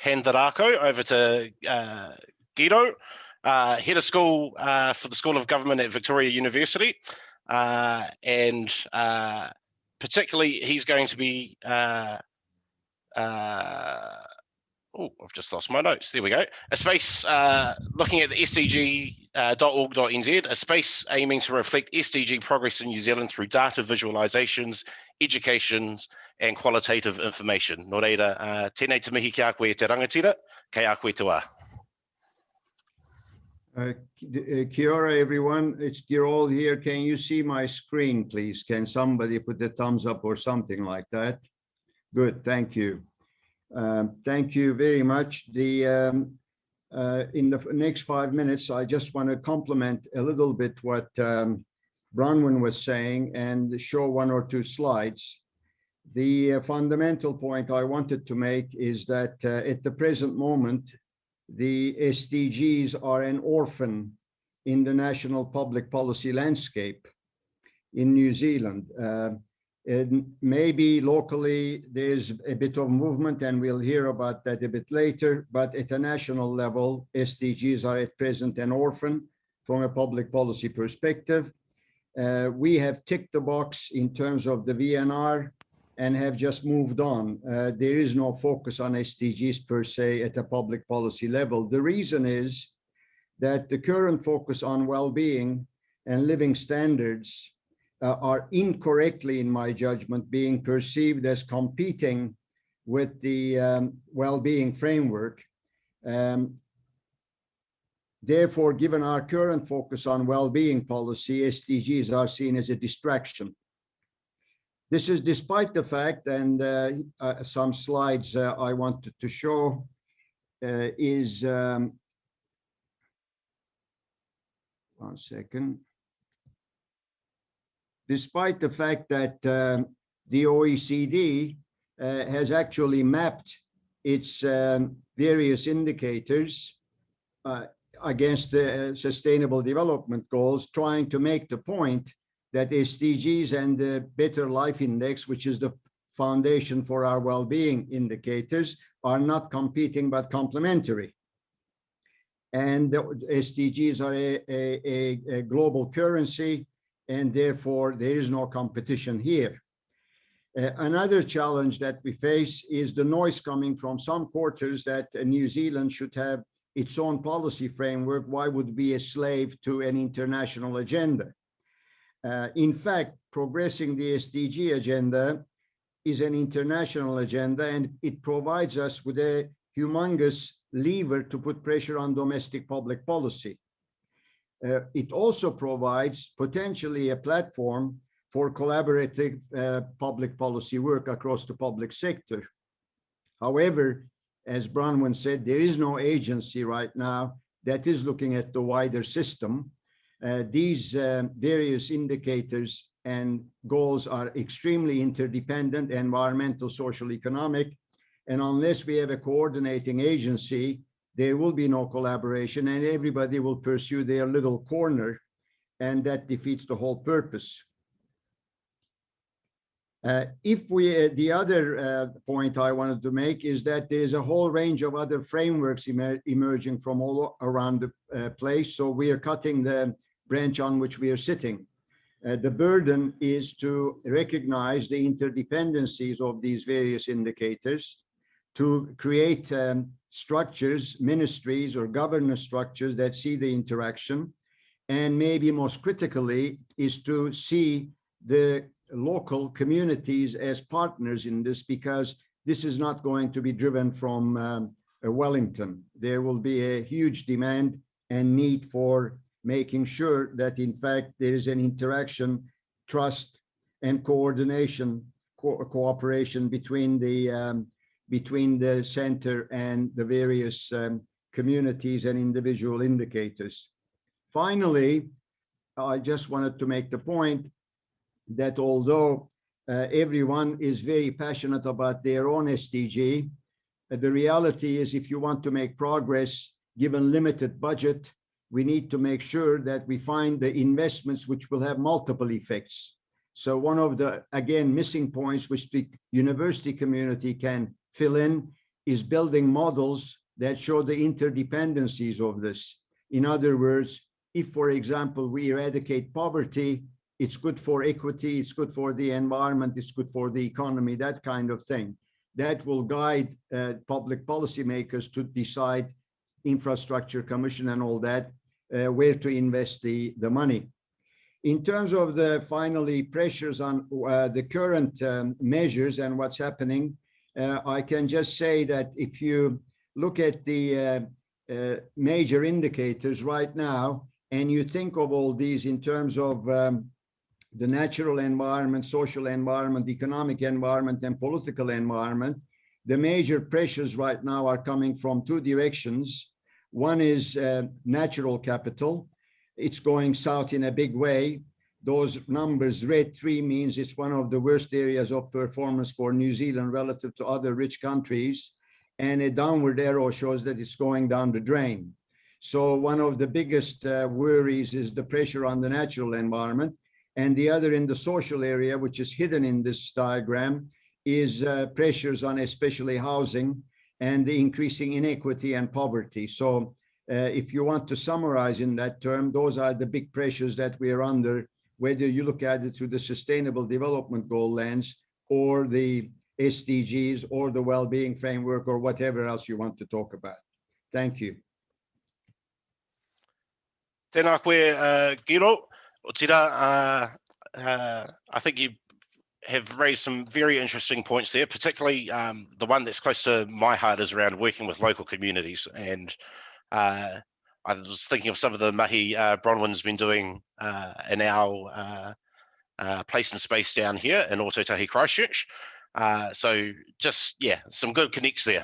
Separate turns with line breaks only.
hand the rako over to Girol, head of school for the School of Government at Victoria University. And particularly, he's going to be oh, I've just lost my notes. There we go. A space looking at the SDG.org.nz, a space aiming to reflect SDG progress in New Zealand through data visualisations, education, and qualitative information. Nō reira, tēnei te mihi ki a koe te rangatira, kei a koe te wā.
Kia ora, everyone. It's Girol here. Can you see my screen, please? Can somebody put a thumbs up or something like that? Good, thank you. Thank you very much. In the next 5 minutes, I just want to complement a little bit what Bronwyn was saying and show 1 or 2 slides. The fundamental point I wanted to make is that at the present moment, the SDGs are an orphan in the national public policy landscape in New Zealand. And maybe locally there's a bit of movement, and we'll hear about that a bit later, but at a national level, SDGs are at present an orphan from a public policy perspective. We have ticked the box in terms of the VNR and have just moved on. There is no focus on SDGs per se at a public policy level. The reason is that the current focus on well-being and living standards are incorrectly, in my judgment, being perceived as competing with the well-being framework. Therefore, given our current focus on well-being policy, SDGs are seen as a distraction. This is despite the fact, and some slides I wanted to show is, 1 second. Despite the fact that the OECD has actually mapped its various indicators against the Sustainable Development Goals, trying to make the point that SDGs and the Better Life Index, which is the foundation for our well-being indicators, are not competing but complementary. And the SDGs are a global currency, and therefore there is no competition here. Another challenge that we face is the noise coming from some quarters that New Zealand should have its own policy framework. Why would we be a slave to an international agenda? In fact, progressing the SDG agenda is an international agenda, and it provides us with a humongous lever to put pressure on domestic public policy. It also provides potentially a platform for collaborative public policy work across the public sector. However, as Bronwyn said, there is no agency right now that is looking at the wider system. These various indicators and goals are extremely interdependent, environmental, social, economic, and unless we have a coordinating agency, there will be no collaboration, and everybody will pursue their little corner, and that defeats the whole purpose. The other point I wanted to make is that there's a whole range of other frameworks emerging from all around the place, so we are cutting the branch on which we are sitting. The burden is to recognize the interdependencies of these various indicators, to create structures, ministries, or governance structures that see the interaction, and maybe most critically is to see the local communities as partners in this, because this is not going to be driven from Wellington. There will be a huge demand and need for making sure that in fact there is an interaction, trust, and coordination, cooperation between the center and the various communities and individual indicators. Finally, I just wanted to make the point that although everyone is very passionate about their own SDG, the reality is if you want to make progress, given limited budget, we need to make sure that we find the investments which will have multiple effects. So one of the, again, missing points which the university community can fill in is building models that show the interdependencies of this. In other words, if, for example, we eradicate poverty, it's good for equity, it's good for the environment, it's good for the economy, that kind of thing. That will guide public policymakers to decide, infrastructure commission and all that, where to invest the money. In terms of the finally pressures on the current measures and what's happening, I can just say that if you look at the major indicators right now, and you think of all these in terms of the natural environment, social environment, economic environment, and political environment, the major pressures right now are coming from two directions. One is natural capital. It's going south in a big way. Those numbers, red 3 means it's one of the worst areas of performance for New Zealand relative to other rich countries. And a downward arrow shows that it's going down the drain. So one of the biggest worries is the pressure on the natural environment. And the other in the social area, which is hidden in this diagram, is pressures on especially housing and the increasing inequity and poverty. So if you want to summarize in that term, those are the big pressures that we are under, whether you look at it through the Sustainable Development Goal lens or the SDGs or the well-being framework or whatever else you want to talk about. Thank you.
Tēnā koe, Girol. O tira, I think you have raised some very interesting points there, particularly the one that's close to my heart is around working with local communities. And I was thinking of some of the mahi Bronwyn's been doing in our place and space down here in Aotearoa Christchurch. So just, yeah, some good connects there.